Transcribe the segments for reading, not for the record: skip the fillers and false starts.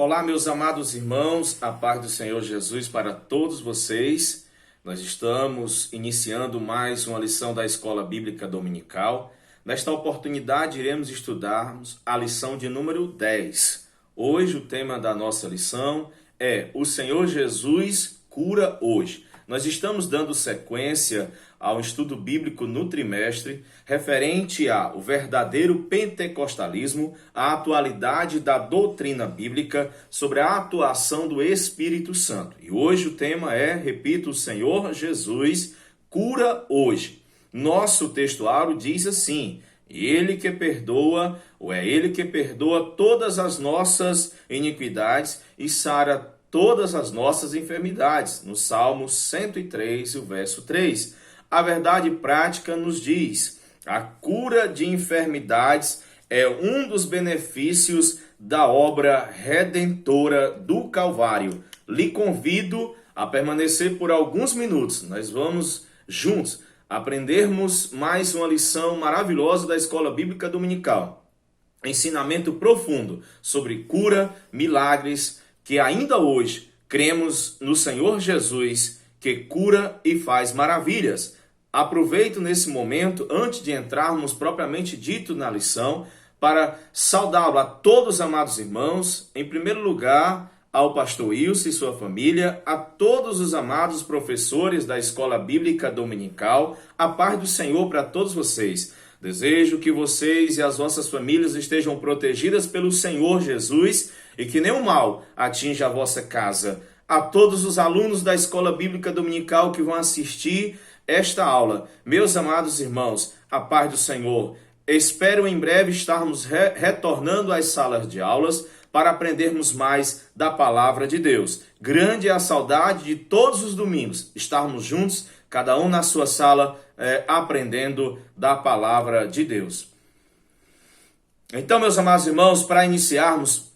Olá, meus amados irmãos, a paz do Senhor Jesus para todos vocês. Nós estamos iniciando mais uma lição da Escola Bíblica Dominical. Nesta oportunidade, iremos estudarmos a lição de número 10. Hoje, o tema da nossa lição é O Senhor Jesus cura hoje. Nós estamos dando sequência ao estudo bíblico no trimestre, referente ao verdadeiro pentecostalismo, a atualidade da doutrina bíblica sobre a atuação do Espírito Santo. E hoje o tema é, repito, o Senhor Jesus cura hoje. Nosso textuário diz assim: Ele que perdoa, ou é Ele que perdoa todas as nossas iniquidades e sara todas as nossas enfermidades. No Salmo 103, o verso 3. A verdade prática nos diz: a cura de enfermidades é um dos benefícios da obra redentora do Calvário. Lhe convido a permanecer por alguns minutos. Nós vamos juntos aprendermos mais uma lição maravilhosa da Escola Bíblica Dominical. Ensinamento profundo sobre cura, milagres, que ainda hoje cremos no Senhor Jesus, que cura e faz maravilhas. Aproveito nesse momento, antes de entrarmos propriamente dito na lição, para saudá-lo a todos os amados irmãos, em primeiro lugar ao pastor Wilson e sua família, a todos os amados professores da Escola Bíblica Dominical, a paz do Senhor para todos vocês. Desejo que vocês e as vossas famílias estejam protegidas pelo Senhor Jesus e que nenhum mal atinja a vossa casa. A todos os alunos da Escola Bíblica Dominical que vão assistir esta aula, meus amados irmãos, a paz do Senhor. Espero em breve estarmos retornando às salas de aulas para aprendermos mais da palavra de Deus. Grande é a saudade de todos os domingos estarmos juntos, cada um na sua sala, aprendendo da palavra de Deus. Então, meus amados irmãos, para iniciarmos,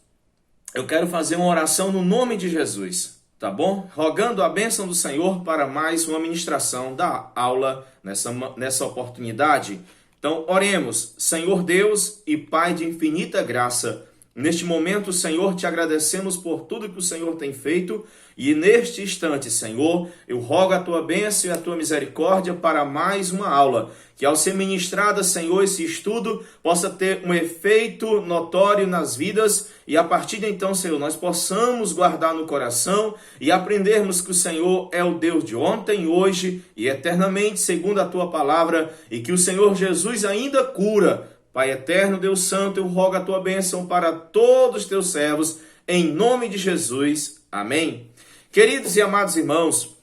eu quero fazer uma oração no nome de Jesus, tá bom? Rogando a bênção do Senhor para mais uma ministração da aula nessa oportunidade. Então, oremos. Senhor Deus e Pai de infinita graça, neste momento, Senhor, te agradecemos por tudo que o Senhor tem feito e neste instante, Senhor, eu rogo a tua bênção e a tua misericórdia para mais uma aula, que ao ser ministrada, Senhor, esse estudo possa ter um efeito notório nas vidas e a partir de então, Senhor, nós possamos guardar no coração e aprendermos que o Senhor é o Deus de ontem, hoje e eternamente, segundo a tua palavra, e que o Senhor Jesus ainda cura. Pai eterno, Deus santo, eu rogo a tua bênção para todos os teus servos, em nome de Jesus. Amém. Queridos e amados irmãos,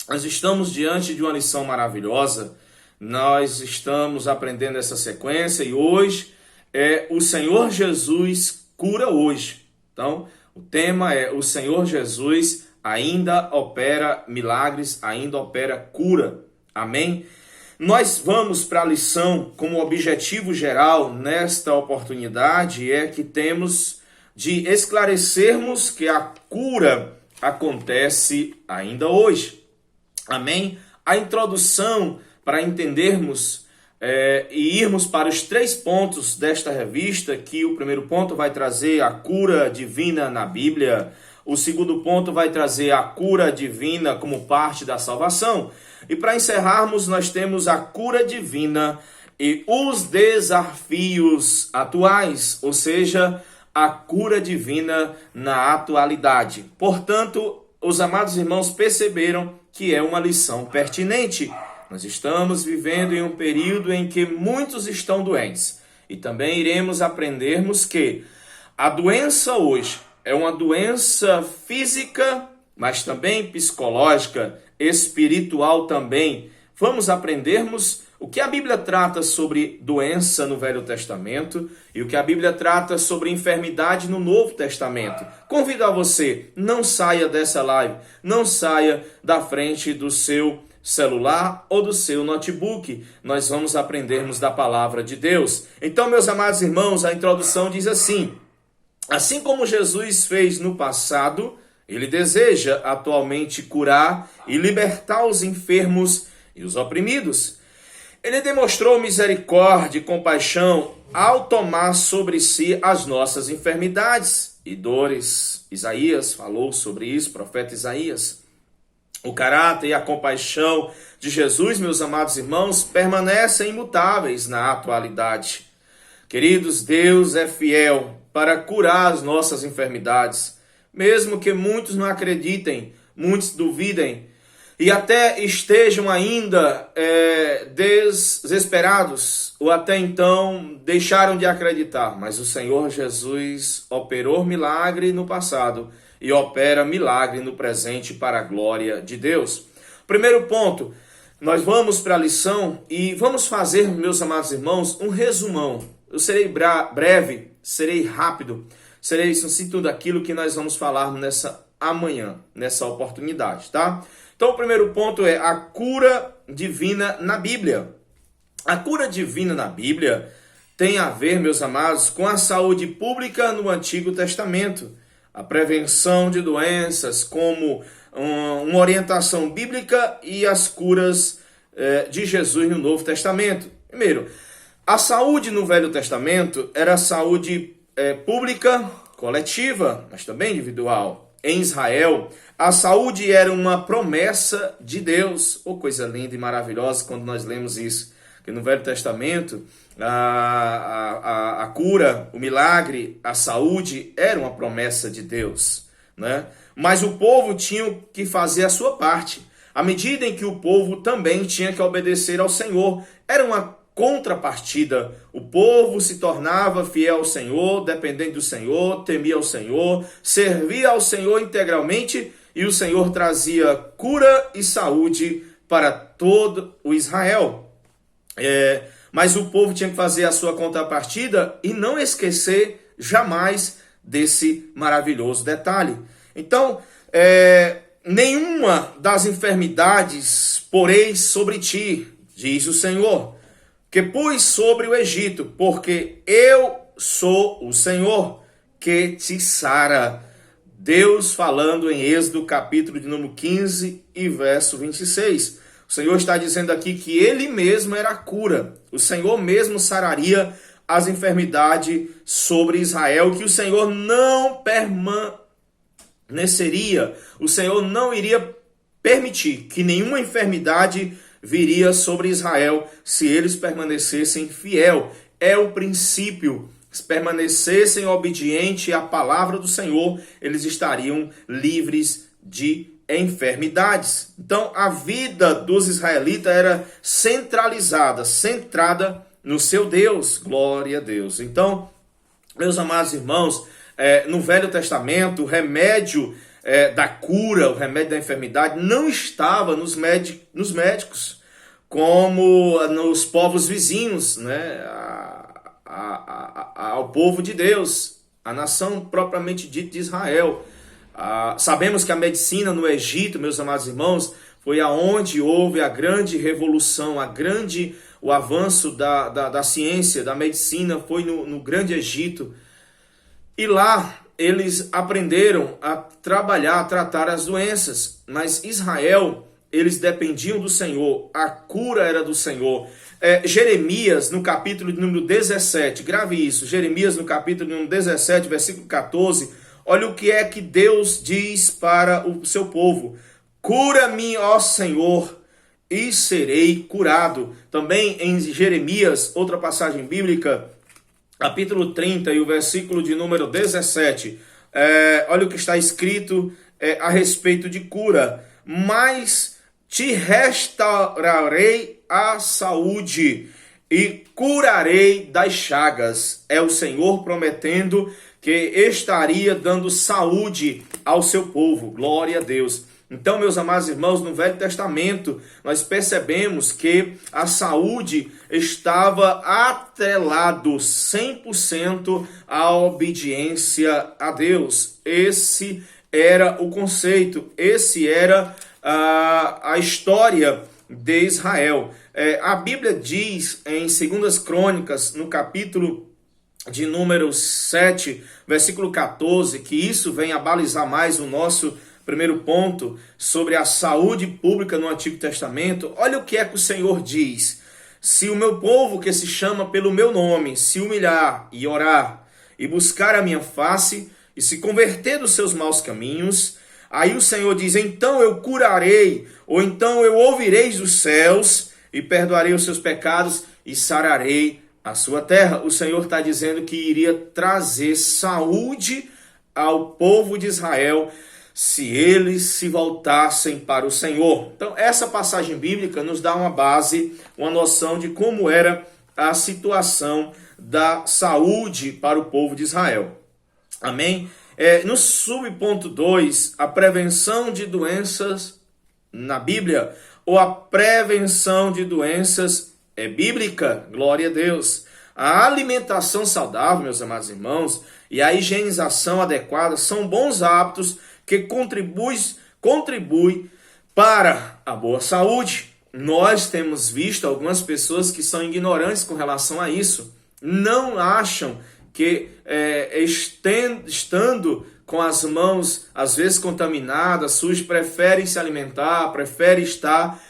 nós estamos diante de uma lição maravilhosa. Nós estamos aprendendo essa sequência e hoje é o Senhor Jesus cura hoje. Então, o tema é o Senhor Jesus ainda opera milagres, ainda opera cura. Amém. Nós vamos para a lição como objetivo geral nesta oportunidade é que temos de esclarecermos que a cura acontece ainda hoje. Amém? A introdução para entendermos e irmos para os 3 pontos desta revista, que o primeiro ponto vai trazer a cura divina na Bíblia, o segundo ponto vai trazer a cura divina como parte da salvação. E para encerrarmos, nós temos a cura divina e os desafios atuais, ou seja, a cura divina na atualidade. Portanto, os amados irmãos perceberam que é uma lição pertinente. Nós estamos vivendo em um período em que muitos estão doentes. E também iremos aprendermos que a doença hoje é uma doença física, mas também psicológica, espiritual também. Vamos aprendermos o que a Bíblia trata sobre doença no Velho Testamento e o que a Bíblia trata sobre enfermidade no Novo Testamento. Convido a você, não saia dessa live, não saia da frente do seu celular ou do seu notebook. Nós vamos aprendermos da palavra de Deus. Então, meus amados irmãos, a introdução diz assim: assim como Jesus fez no passado, ele deseja atualmente curar e libertar os enfermos e os oprimidos. Ele demonstrou misericórdia e compaixão ao tomar sobre si as nossas enfermidades e dores. Isaías falou sobre isso, profeta Isaías. O caráter e a compaixão de Jesus, meus amados irmãos, permanecem imutáveis na atualidade. Queridos, Deus é fiel para curar as nossas enfermidades, mesmo que muitos não acreditem, muitos duvidem e até estejam ainda desesperados ou até então deixaram de acreditar. Mas o Senhor Jesus operou milagre no passado e opera milagre no presente para a glória de Deus. Primeiro ponto, nós vamos para a lição e vamos fazer, meus amados irmãos, um resumão. Eu serei breve, serei rápido, serei assim tudo aquilo que nós vamos falar nessa oportunidade, tá? Então o primeiro ponto é a cura divina na Bíblia. A cura divina na Bíblia tem a ver, meus amados, com a saúde pública no Antigo Testamento. A prevenção de doenças como uma orientação bíblica e as curas de Jesus no Novo Testamento. Primeiro, a saúde no Velho Testamento era saúde pública, coletiva, mas também individual. Em Israel, a saúde era uma promessa de Deus. Oh, coisa linda e maravilhosa quando nós lemos isso. Que no Velho Testamento, a cura, o milagre, a saúde era uma promessa de Deus, né? Mas o povo tinha que fazer a sua parte. À medida em que o povo também tinha que obedecer ao Senhor. Era uma contrapartida. O povo se tornava fiel ao Senhor, dependente do Senhor, temia ao Senhor, servia ao Senhor integralmente e o Senhor trazia cura e saúde para todo o Israel. Mas o povo tinha que fazer a sua contrapartida e não esquecer jamais desse maravilhoso detalhe. Então, nenhuma das enfermidades porei sobre ti, diz o Senhor, que pus sobre o Egito, porque eu sou o Senhor que te sara. Deus falando em Êxodo, capítulo de número 15 e verso 26. O Senhor está dizendo aqui que Ele mesmo era a cura. O Senhor mesmo sararia as enfermidades sobre Israel, que o Senhor não permaneceria. O Senhor não iria permitir que nenhuma enfermidade viria sobre Israel se eles permanecessem fiel. É o princípio. Se permanecessem obedientes à palavra do Senhor, eles estariam livres de enfermidades. Então, a vida dos israelitas era centrada no seu Deus. Glória a Deus. Então, meus amados irmãos, no Velho Testamento, o remédio da cura, o remédio da enfermidade, não estava nos médicos, como nos povos vizinhos, né? Ao povo de Deus, a nação propriamente dita de Israel. Sabemos que a medicina no Egito, meus amados irmãos, foi aonde houve a grande revolução, o avanço da ciência, da medicina, foi no grande Egito. E lá eles aprenderam a trabalhar, a tratar as doenças. Mas Israel, eles dependiam do Senhor, a cura era do Senhor. Jeremias, no capítulo de número 17, grave isso, Jeremias no capítulo de número 17, versículo 14, olha o que é que Deus diz para o seu povo: cura-me, ó Senhor, e serei curado. Também em Jeremias, outra passagem bíblica, capítulo 30 e o versículo de número 17, olha o que está escrito a respeito de cura: mas te restaurarei a saúde e curarei das chagas. É o Senhor prometendo que estaria dando saúde ao seu povo. Glória a Deus. Então, meus amados irmãos, no Velho Testamento, nós percebemos que a saúde estava atrelado 100% à obediência a Deus. Esse era o conceito, esse era a história de Israel. A Bíblia diz em 2 Crônicas, no capítulo de número 7, versículo 14, que isso vem a balizar mais o nosso primeiro ponto sobre a saúde pública no Antigo Testamento. Olha o que é que o Senhor diz. se o meu povo que se chama pelo meu nome se humilhar e orar e buscar a minha face e se converter dos seus maus caminhos, aí o Senhor diz, então eu curarei, ou então eu ouvirei dos céus e perdoarei os seus pecados e sararei a sua terra. O Senhor está dizendo que iria trazer saúde ao povo de Israel se eles se voltassem para o Senhor. Então, essa passagem bíblica nos dá uma base, uma noção de como era a situação da saúde para o povo de Israel. Amém? No subponto 2, a prevenção de doenças na Bíblia, ou a prevenção de doenças é bíblica, glória a Deus. A alimentação saudável, meus amados irmãos, e a higienização adequada são bons hábitos que contribuem para a boa saúde. Nós temos visto algumas pessoas que são ignorantes com relação a isso. Não acham que estando com as mãos às vezes contaminadas, sujas, preferem se alimentar, preferem estar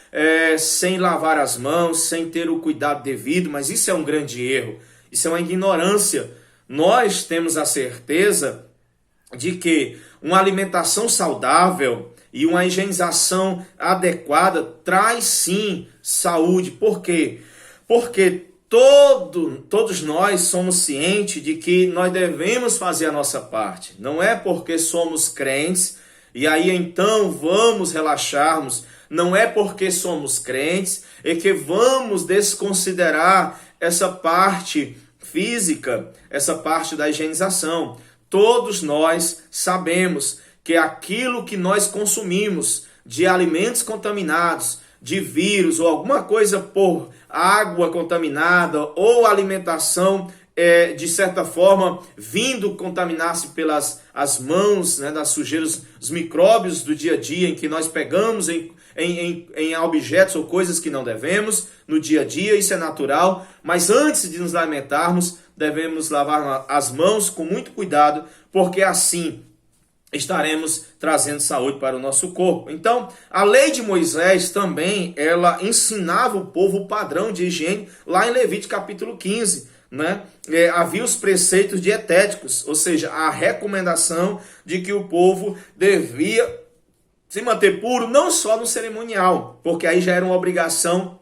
sem lavar as mãos, sem ter o cuidado devido, mas isso é um grande erro, isso é uma ignorância. Nós temos a certeza de que uma alimentação saudável e uma higienização adequada traz sim saúde. Por quê? Porque todos nós somos cientes de que nós devemos fazer a nossa parte. Não é porque somos crentes e aí então vamos relaxarmos. Não é porque somos crentes e que vamos desconsiderar essa parte física, essa parte da higienização. Todos nós sabemos que aquilo que nós consumimos de alimentos contaminados, de vírus ou alguma coisa por água contaminada ou alimentação de certa forma vindo contaminar-se pelas as mãos, né, das sujeiras, os micróbios do dia a dia em que nós pegamos em objetos ou coisas que não devemos no dia a dia, isso é natural, mas antes de nos alimentarmos devemos lavar as mãos com muito cuidado, porque assim estaremos trazendo saúde para o nosso corpo. Então, a lei de Moisés também, ela ensinava o povo o padrão de higiene, lá em Levítico capítulo 15, né? Havia os preceitos dietéticos, ou seja, a recomendação de que o povo devia se manter puro, não só no cerimonial, porque aí já era uma obrigação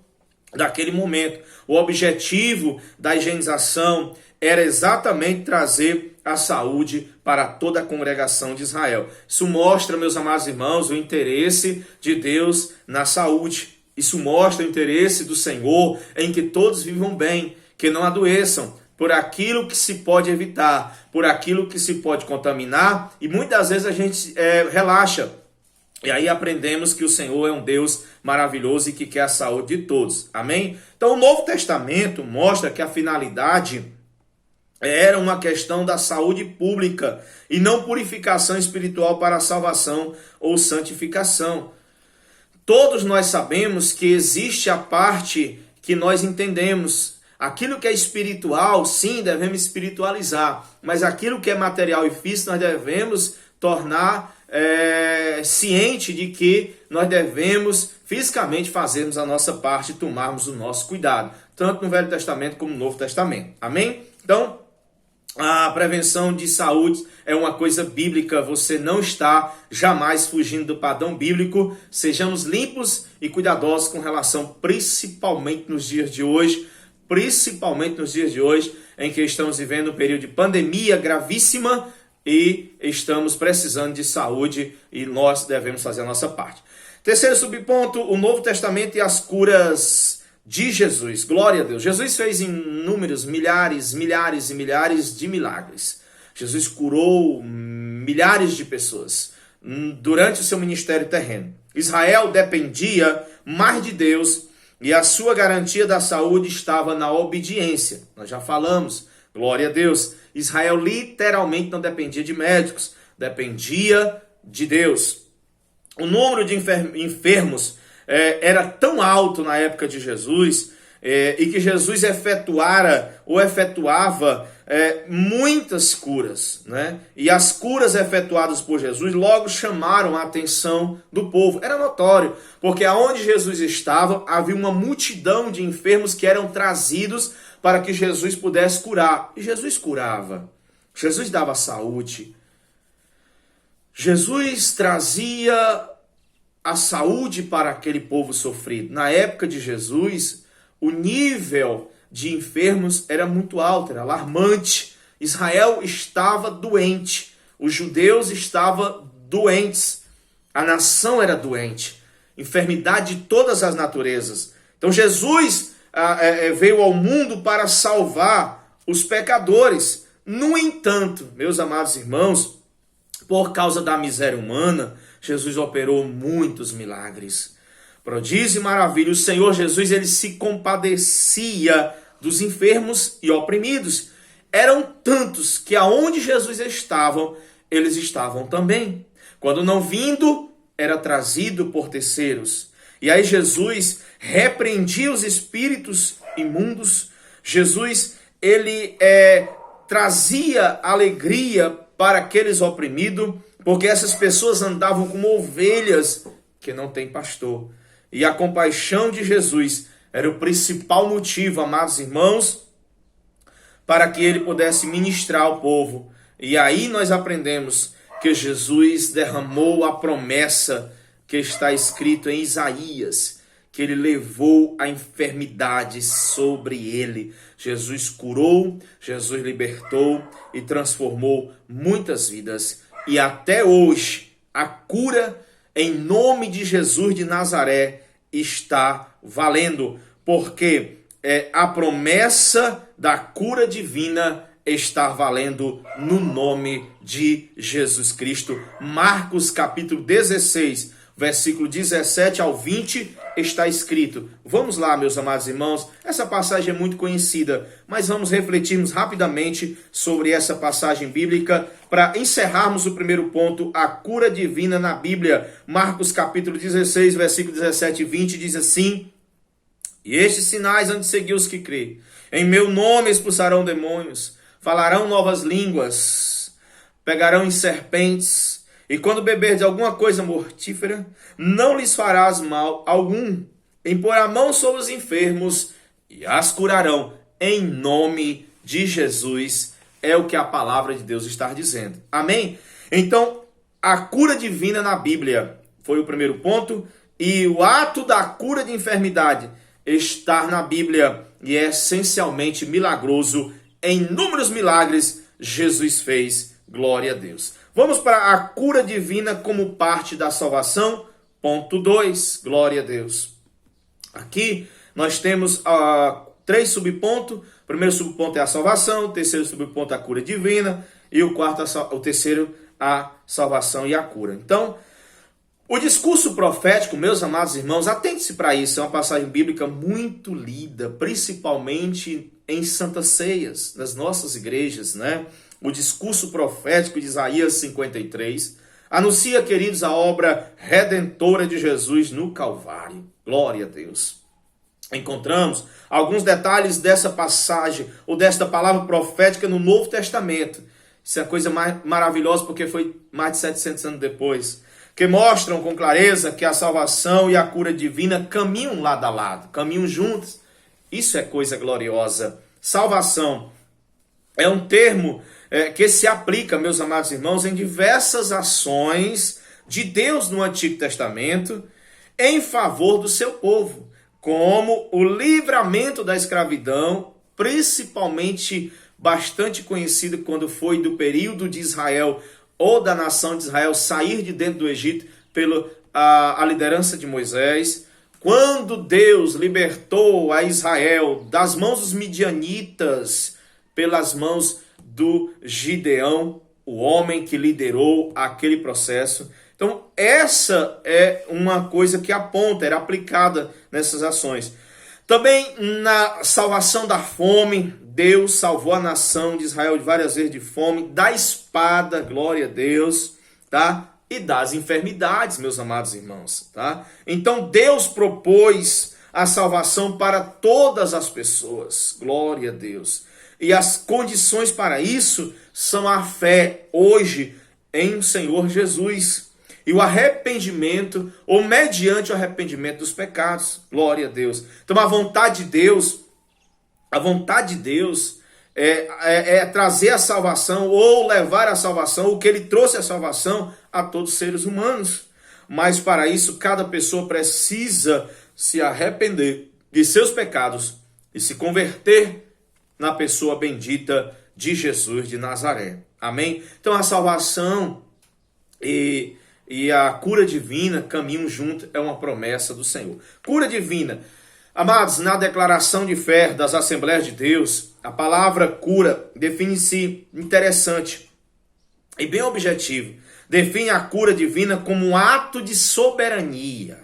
daquele momento. O objetivo da higienização era exatamente trazer a saúde para toda a congregação de Israel. Isso mostra, meus amados irmãos, o interesse de Deus na saúde. Isso mostra o interesse do Senhor em que todos vivam bem, que não adoeçam por aquilo que se pode evitar, por aquilo que se pode contaminar, e muitas vezes a gente relaxa. E aí aprendemos que o Senhor é um Deus maravilhoso e que quer a saúde de todos. Amém? Então o Novo Testamento mostra que a finalidade era uma questão da saúde pública e não purificação espiritual para a salvação ou santificação. Todos nós sabemos que existe a parte que nós entendemos. Aquilo que é espiritual, sim, devemos espiritualizar. Mas aquilo que é material e físico, nós devemos tornar ciente de que nós devemos fisicamente fazermos a nossa parte e tomarmos o nosso cuidado. Tanto no Velho Testamento como no Novo Testamento. Amém? Então, a prevenção de saúde é uma coisa bíblica, você não está jamais fugindo do padrão bíblico. Sejamos limpos e cuidadosos com relação, principalmente nos dias de hoje, em que estamos vivendo um período de pandemia gravíssima e estamos precisando de saúde e nós devemos fazer a nossa parte. Terceiro subponto, o Novo Testamento e as curas de Jesus. Glória a Deus. Jesus fez inúmeros, milhares e milhares de milagres. Jesus curou milhares de pessoas durante o seu ministério terreno. Israel dependia mais de Deus e a sua garantia da saúde estava na obediência. Nós já falamos. Glória a Deus. Israel literalmente não dependia de médicos, dependia de Deus. O número de enfermos era tão alto na época de Jesus e que Jesus efetuava muitas curas, né? E as curas efetuadas por Jesus logo chamaram a atenção do povo. Era notório, porque aonde Jesus estava, havia uma multidão de enfermos que eram trazidos para que Jesus pudesse curar. E Jesus curava. Jesus dava saúde. Jesus trazia a saúde para aquele povo sofrido. Na época de Jesus, o nível de enfermos era muito alto, era alarmante. Israel estava doente, os judeus estavam doentes, a nação era doente, enfermidade de todas as naturezas. Então Jesus veio ao mundo para salvar os pecadores. No entanto, meus amados irmãos, por causa da miséria humana, Jesus operou muitos milagres. Prodígio e maravilha. O Senhor Jesus, ele se compadecia dos enfermos e oprimidos. Eram tantos que aonde Jesus estava, eles estavam também. Quando não vindo, era trazido por terceiros. E aí Jesus repreendia os espíritos imundos. Jesus, ele trazia alegria para aqueles oprimidos, porque essas pessoas andavam como ovelhas que não têm pastor. E a compaixão de Jesus era o principal motivo, amados irmãos, para que ele pudesse ministrar ao povo. E aí nós aprendemos que Jesus derramou a promessa que está escrito em Isaías, que ele levou a enfermidade sobre ele. Jesus curou, Jesus libertou e transformou muitas vidas. E até hoje, a cura em nome de Jesus de Nazaré está valendo, porque a promessa da cura divina está valendo no nome de Jesus Cristo. Marcos capítulo 16, versículo 17 ao 20, está escrito. Vamos lá, meus amados irmãos, essa passagem é muito conhecida, mas vamos refletirmos rapidamente sobre essa passagem bíblica para encerrarmos o primeiro ponto, a cura divina na Bíblia. Marcos capítulo 16, versículo 17 e 20 diz assim: E estes sinais hão de seguir os que crêem. Em meu nome expulsarão demônios, falarão novas línguas, pegarão em serpentes, e quando beberdes alguma coisa mortífera, não lhes farás mal algum. Impor a mão sobre os enfermos e as curarão. Em nome de Jesus, é o que a palavra de Deus está dizendo. Amém? Então, a cura divina na Bíblia foi o primeiro ponto. E o ato da cura de enfermidade está na Bíblia e é essencialmente milagroso. Em inúmeros milagres, Jesus fez. Glória a Deus. Vamos para a cura divina como parte da salvação. Ponto 2. Glória a Deus. Aqui nós temos 3 subpontos. O primeiro subponto é a salvação. O terceiro subponto é a cura divina. E o terceiro, a salvação e a cura. Então, o discurso profético, meus amados irmãos, atente-se para isso. É uma passagem bíblica muito lida, principalmente em santas ceias, nas nossas igrejas, né? O discurso profético de Isaías 53 anuncia, queridos, a obra redentora de Jesus no Calvário. Glória a Deus. Encontramos alguns detalhes dessa passagem ou desta palavra profética no Novo Testamento. Isso é a coisa mais maravilhosa, porque foi mais de 700 anos depois, que mostram com clareza que a salvação e a cura divina caminham lado a lado, caminham juntos. Isso é coisa gloriosa. Salvação é um termo que se aplica, meus amados irmãos, em diversas ações de Deus no Antigo Testamento em favor do seu povo, como o livramento da escravidão, principalmente bastante conhecido quando foi do período de Israel ou da nação de Israel sair de dentro do Egito pela a liderança de Moisés. Quando Deus libertou a Israel das mãos dos midianitas pelas mãos do Gideão, o homem que liderou aquele processo. Então, essa é uma coisa que aponta, era aplicada nessas ações. Também na salvação da fome, Deus salvou a nação de Israel de várias vezes de fome, da espada, glória a Deus, tá? E das enfermidades, meus amados irmãos, tá? Então, Deus propôs a salvação para todas as pessoas, glória a Deus. E as condições para isso são a fé hoje em o Senhor Jesus. E o arrependimento, ou mediante o arrependimento dos pecados. Glória a Deus. Então a vontade de Deus é trazer a salvação, ou levar a salvação, o que ele trouxe a salvação a todos os seres humanos. Mas para isso, cada pessoa precisa se arrepender de seus pecados e se converter na pessoa bendita de Jesus de Nazaré. Amém? Então a salvação e a cura divina caminham junto, é uma promessa do Senhor. Cura divina. Amados, na declaração de fé das Assembleias de Deus, a palavra cura define-se interessante e bem objetivo. Define a cura divina como um ato de soberania.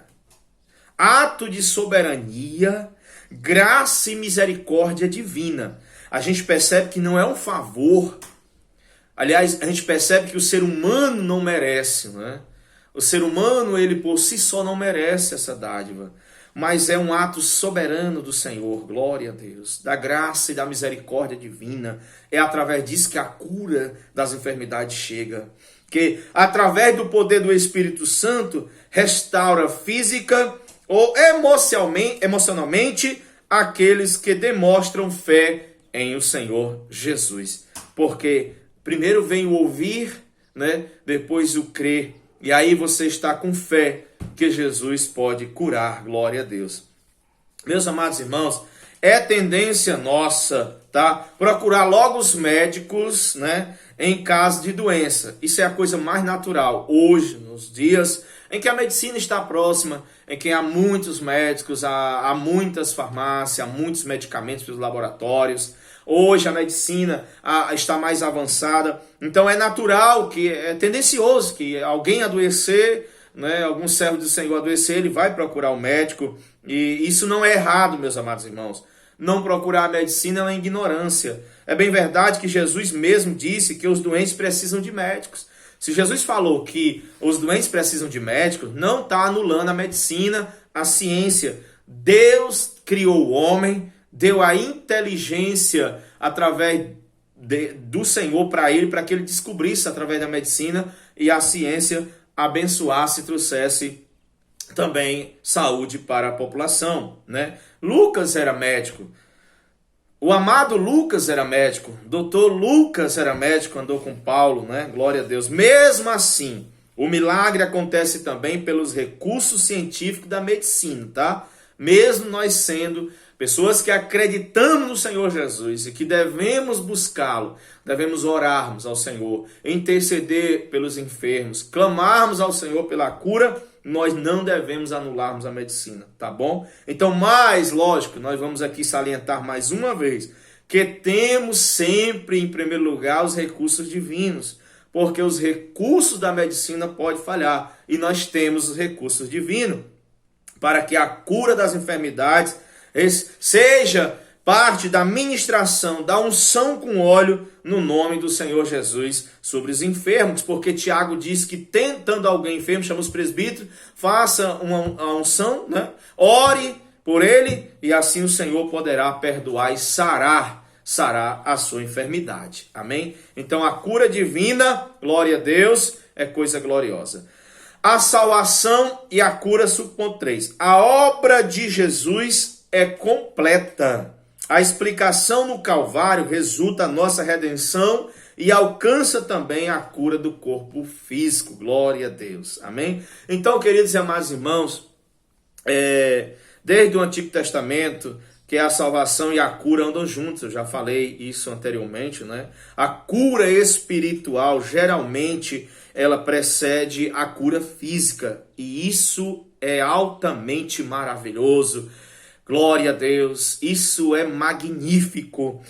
Ato de soberania, graça e misericórdia divina. A gente percebe que não é um favor. Aliás, a gente percebe que o ser humano não merece, né? O ser humano, ele por si só não merece essa dádiva. Mas é um ato soberano do Senhor, glória a Deus, da graça e da misericórdia divina. É através disso que a cura das enfermidades chega. Que através do poder do Espírito Santo, restaura física ou emocionalmente aqueles que demonstram fé em o Senhor Jesus. Porque primeiro vem o ouvir, né? Depois o crer. E aí você está com fé que Jesus pode curar. Glória a Deus. Meus amados irmãos, é tendência nossa, tá? Procurar logo os médicos, né? Em caso de doença. Isso é a coisa mais natural. Hoje, nos dias em que a medicina está próxima, em que há muitos médicos, há muitas farmácias, há muitos medicamentos pelos laboratórios. Hoje a medicina está mais avançada. Então é natural, que é tendencioso que alguém adoecer, né, algum servo do Senhor adoecer, ele vai procurar o médico. E isso não é errado, meus amados irmãos. Não procurar a medicina é uma ignorância. É bem verdade que Jesus mesmo disse que os doentes precisam de médicos. Se Jesus falou que os doentes precisam de médicos, não está anulando a medicina, a ciência. Deus criou o homem, deu a inteligência através do Senhor para ele, para que ele descobrisse através da medicina e a ciência abençoasse e trouxesse também saúde para a população, né? Lucas era médico. O amado Lucas era médico. Doutor Lucas era médico, andou com Paulo, né? Glória a Deus. Mesmo assim, o milagre acontece também pelos recursos científicos da medicina, tá? Mesmo nós sendo pessoas que acreditamos no Senhor Jesus e que devemos buscá-lo, devemos orarmos ao Senhor, interceder pelos enfermos, clamarmos ao Senhor pela cura, nós não devemos anularmos a medicina, tá bom? Então, mais lógico, nós vamos aqui salientar mais uma vez, que temos sempre, em primeiro lugar, os recursos divinos, porque os recursos da medicina podem falhar, e nós temos os recursos divinos, para que a cura das enfermidades seja parte da ministração, da unção com óleo no nome do Senhor Jesus sobre os enfermos, porque Tiago diz que tentando alguém enfermo, chama os presbíteros, faça uma unção, né? Ore por ele e assim o Senhor poderá perdoar e sarar a sua enfermidade. Amém? Então a cura divina, glória a Deus, é coisa gloriosa. A salvação e a cura, subponto 3. A obra de Jesus é completa. A explicação no Calvário resulta a nossa redenção e alcança também a cura do corpo físico. Glória a Deus. Amém? Então, queridos e amados irmãos, desde o Antigo Testamento, que a salvação e a cura andam juntos. Eu já falei isso anteriormente, né? A cura espiritual, geralmente, ela precede a cura física. E isso é altamente maravilhoso. Glória a Deus, isso é magnífico.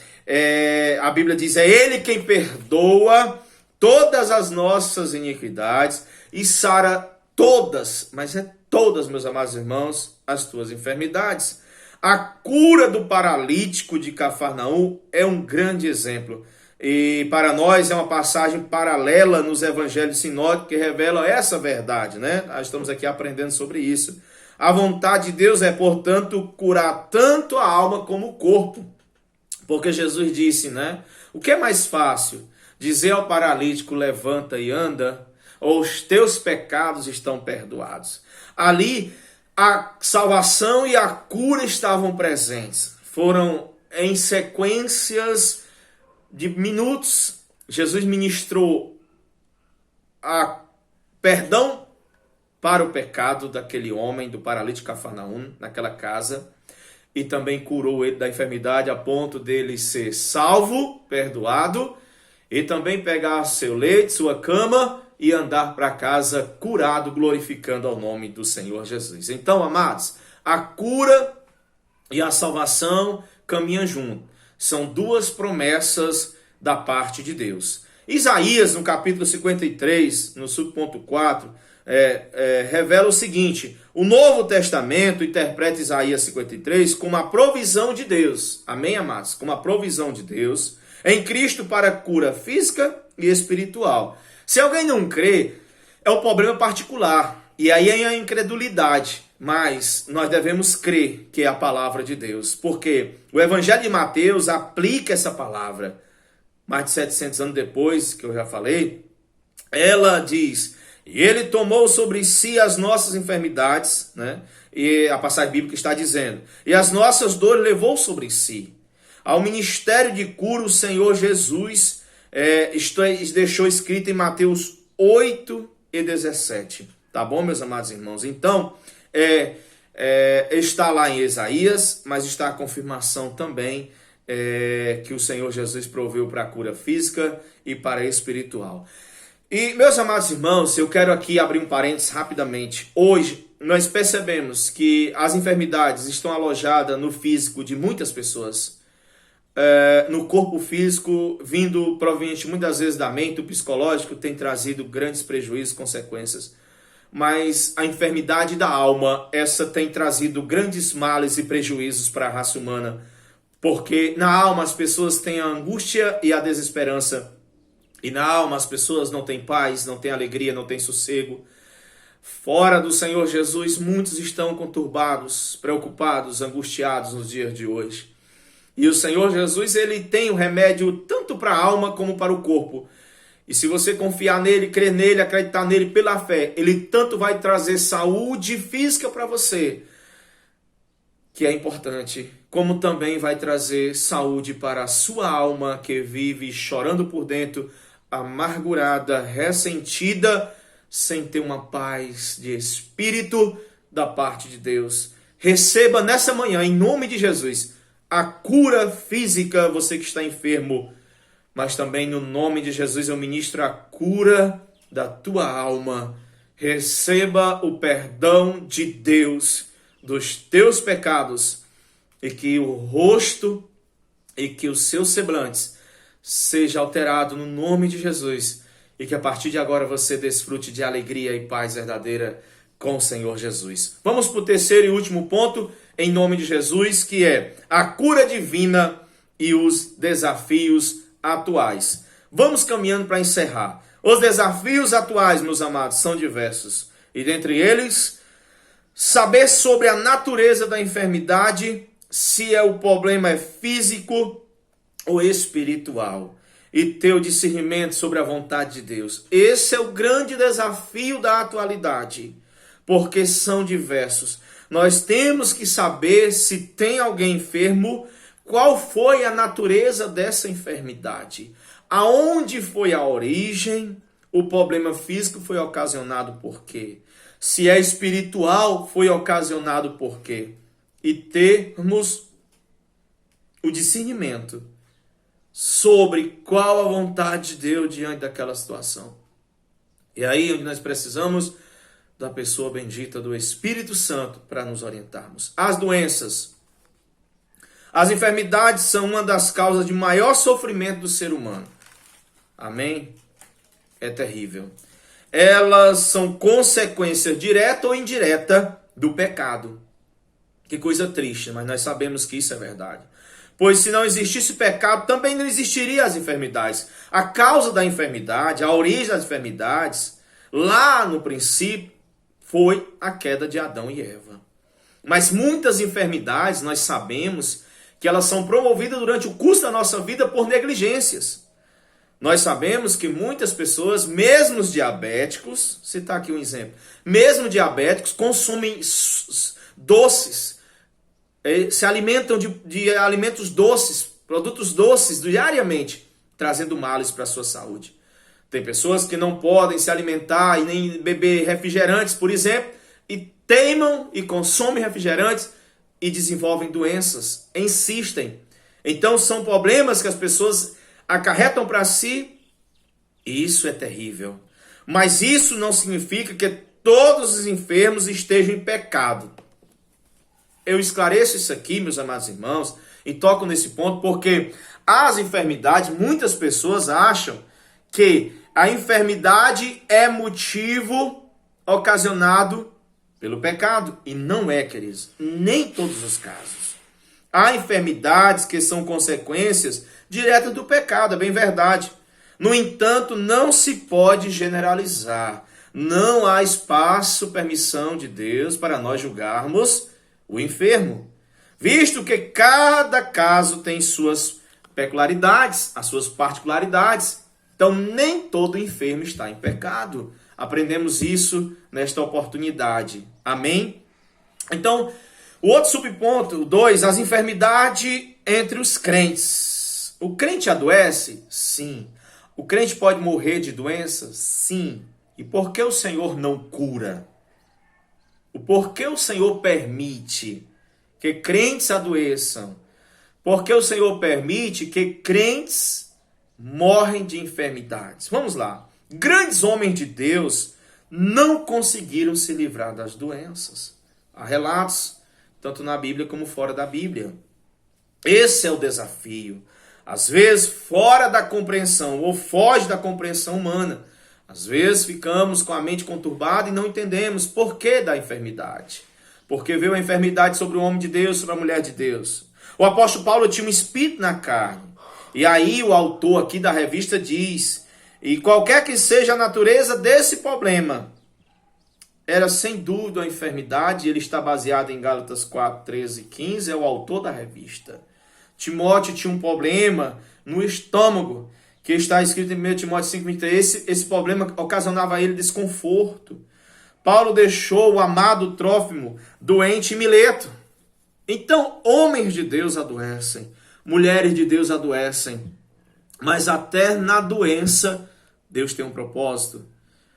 A Bíblia diz, é Ele quem perdoa todas as nossas iniquidades e sara todas, mas é todas, meus amados irmãos, as tuas enfermidades. A cura do paralítico de Cafarnaum é um grande exemplo. E para nós é uma passagem paralela nos evangelhos sinóticos que revela essa verdade, né? Nós estamos aqui aprendendo sobre isso. A vontade de Deus é, portanto, curar tanto a alma como o corpo. Porque Jesus disse, né? O que é mais fácil? Dizer ao paralítico, levanta e anda, ou os teus pecados estão perdoados? Ali, a salvação e a cura estavam presentes. Foram em sequências de minutos. Jesus ministrou a perdão para o pecado daquele homem, do paralítico Cafarnaum, naquela casa. E também curou ele da enfermidade a ponto dele ser salvo, perdoado, e também pegar seu leite, sua cama e andar para casa curado, glorificando ao nome do Senhor Jesus. Então, amados, a cura e a salvação caminham junto. São duas promessas da parte de Deus. Isaías, no capítulo 53, no subponto 4, revela o seguinte: o Novo Testamento interpreta Isaías 53 como a provisão de Deus. Amém, amados? Como a provisão de Deus em Cristo para cura física e espiritual. Se alguém não crê, é um problema particular. E aí é a incredulidade. Mas nós devemos crer que é a palavra de Deus. Porque o Evangelho de Mateus aplica essa palavra. Mais de 700 anos depois, que eu já falei, ela diz: e ele tomou sobre si as nossas enfermidades, né? E a passagem bíblica está dizendo: e as nossas dores levou sobre si. Ao ministério de cura, o Senhor Jesus deixou escrito em Mateus 8:17. Tá bom, meus amados irmãos? Então, está lá em Isaías, mas está a confirmação também que o Senhor Jesus proveu para a cura física e para a espiritual. E, meus amados irmãos, eu quero aqui abrir um parênteses rapidamente. Hoje, nós percebemos que as enfermidades estão alojadas no físico de muitas pessoas. No corpo físico, vindo proveniente muitas vezes da mente, o psicológico tem trazido grandes prejuízos, consequências. Mas a enfermidade da alma, essa tem trazido grandes males e prejuízos para a raça humana. Porque na alma as pessoas têm a angústia e a desesperança. E na alma as pessoas não têm paz, não têm alegria, não têm sossego. Fora do Senhor Jesus, muitos estão conturbados, preocupados, angustiados nos dias de hoje. E o Senhor Jesus, ele tem o remédio tanto para a alma como para o corpo. E se você confiar nele, crer nele, acreditar nele pela fé, ele tanto vai trazer saúde física para você, que é importante, como também vai trazer saúde para a sua alma, que vive chorando por dentro, amargurada, ressentida, sem ter uma paz de espírito da parte de Deus. Receba nessa manhã, em nome de Jesus, a cura física, você que está enfermo, mas também no nome de Jesus eu ministro a cura da tua alma. Receba o perdão de Deus dos teus pecados e que o rosto e que os seus semblantes seja alterado no nome de Jesus e que a partir de agora você desfrute de alegria e paz verdadeira com o Senhor Jesus. Vamos para o terceiro e último ponto, em nome de Jesus, que é a cura divina e os desafios atuais. Vamos caminhando para encerrar. Os desafios atuais, meus amados, são diversos. E dentre eles, saber sobre a natureza da enfermidade, se o problema é físico ou espiritual. E ter o discernimento sobre a vontade de Deus. Esse é o grande desafio da atualidade. Porque são diversos. Nós temos que saber se tem alguém enfermo, qual foi a natureza dessa enfermidade. Aonde foi a origem? O problema físico foi ocasionado por quê? Se é espiritual, foi ocasionado por quê? E termos o discernimento sobre qual a vontade de Deus diante daquela situação. E aí onde nós precisamos da pessoa bendita do Espírito Santo para nos orientarmos. As doenças. As enfermidades são uma das causas de maior sofrimento do ser humano. Amém? É terrível. Elas são consequência direta ou indireta do pecado. Que coisa triste, mas nós sabemos que isso é verdade. Pois se não existisse pecado, também não existiriam as enfermidades. A causa da enfermidade, a origem das enfermidades, lá no princípio, foi a queda de Adão e Eva. Mas muitas enfermidades, nós sabemos que elas são promovidas durante o curso da nossa vida por negligências. Nós sabemos que muitas pessoas, mesmo os diabéticos, citar aqui um exemplo, mesmo diabéticos consomem doces, se alimentam de alimentos doces, produtos doces diariamente, trazendo males para a sua saúde. Tem pessoas que não podem se alimentar e nem beber refrigerantes, por exemplo, e teimam e consomem refrigerantes e desenvolvem doenças, insistem. Então são problemas que as pessoas acarretam para si, e isso é terrível. Mas isso não significa que todos os enfermos estejam em pecado. Eu esclareço isso aqui, meus amados irmãos, e toco nesse ponto porque as enfermidades, muitas pessoas acham que a enfermidade é motivo ocasionado pelo pecado. E não é, queridos, nem todos os casos. Há enfermidades que são consequências diretas do pecado, é bem verdade. No entanto, não se pode generalizar. Não há espaço, permissão de Deus para nós julgarmos o enfermo, visto que cada caso tem suas peculiaridades, as suas particularidades. Então, nem todo enfermo está em pecado. Aprendemos isso nesta oportunidade. Amém? Então, o outro subponto, 2, as enfermidades entre os crentes. O crente adoece? Sim. O crente pode morrer de doença? Sim. E por que o Senhor não cura? O porquê o Senhor permite que crentes adoeçam? Por que o Senhor permite que crentes morrem de enfermidades? Vamos lá. Grandes homens de Deus não conseguiram se livrar das doenças. Há relatos, tanto na Bíblia como fora da Bíblia. Esse é o desafio. Às vezes, fora da compreensão ou foge da compreensão humana. Às vezes, ficamos com a mente conturbada e não entendemos por que da enfermidade. Porque veio a enfermidade sobre o homem de Deus, sobre a mulher de Deus. O apóstolo Paulo tinha um espírito na carne. E aí o autor aqui da revista diz, e qualquer que seja a natureza desse problema, era sem dúvida a enfermidade, ele está baseado em Gálatas 4, 13 e 15, é o autor da revista. Timóteo tinha um problema no estômago, que está escrito em 1 Timóteo 5, 23. Esse problema ocasionava a ele desconforto. Paulo deixou o amado Trófimo doente em Mileto. Então, homens de Deus adoecem, mulheres de Deus adoecem, mas até na doença, Deus tem um propósito.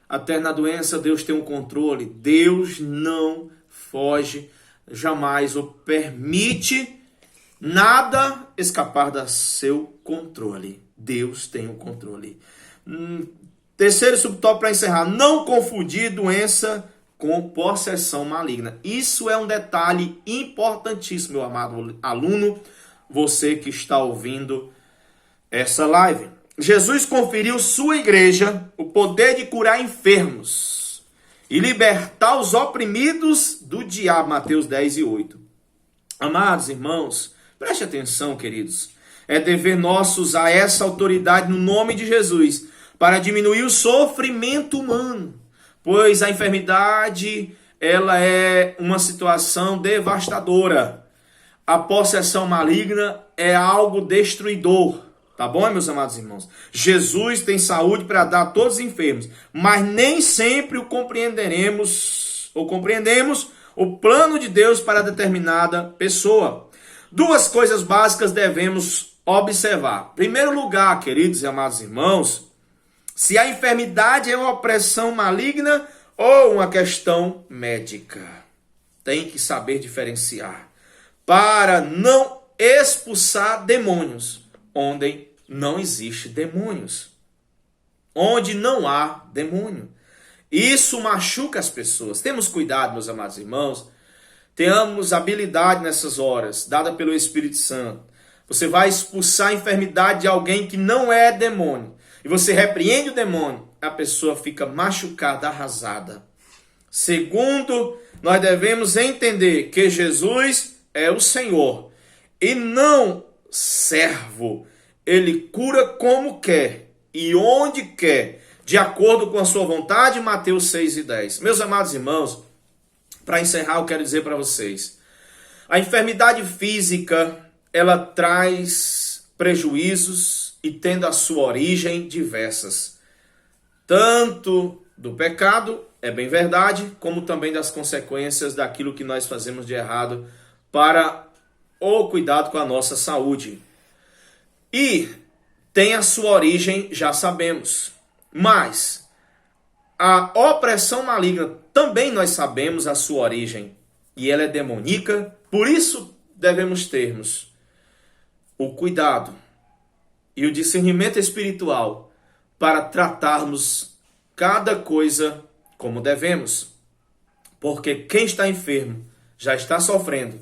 Até na doença, Deus tem um controle. Deus não foge jamais ou permite nada escapar do seu controle. Deus tem o controle. Terceiro subtópico para encerrar. Não confundir doença com possessão maligna. Isso é um detalhe importantíssimo, meu amado aluno, você que está ouvindo essa live. Jesus conferiu sua igreja o poder de curar enfermos e libertar os oprimidos do diabo. Mateus 10 e 8. Amados irmãos, preste atenção, queridos. É dever nosso usar essa autoridade no nome de Jesus para diminuir o sofrimento humano, pois a enfermidade ela é uma situação devastadora. A possessão maligna é algo destruidor. Tá bom, meus amados irmãos? Jesus tem saúde para dar a todos os enfermos, mas nem sempre o compreenderemos ou compreendemos o plano de Deus para determinada pessoa. Duas coisas básicas devemos observar. Em primeiro lugar, queridos e amados irmãos, se a enfermidade é uma opressão maligna ou uma questão médica. Tem que saber diferenciar para não expulsar demônios onde não existe demônios. Onde não há demônio. Isso machuca as pessoas. Temos cuidado, meus amados irmãos. Tenhamos habilidade nessas horas, dada pelo Espírito Santo. Você vai expulsar a enfermidade de alguém que não é demônio. E você repreende o demônio. A pessoa fica machucada, arrasada. Segundo, nós devemos entender que Jesus é o Senhor e não servo. Ele cura como quer e onde quer, de acordo com a sua vontade. Mateus 6 e 10. Meus amados irmãos, para encerrar, eu quero dizer para vocês, a enfermidade física, ela traz prejuízos e tendo a sua origem diversas. Tanto do pecado, é bem verdade, como também das consequências daquilo que nós fazemos de errado para o cuidado com a nossa saúde. E tem a sua origem, já sabemos. Mas a opressão maligna também nós sabemos a sua origem. E ela é demoníaca, por isso devemos termos o cuidado e o discernimento espiritual para tratarmos cada coisa como devemos. Porque quem está enfermo já está sofrendo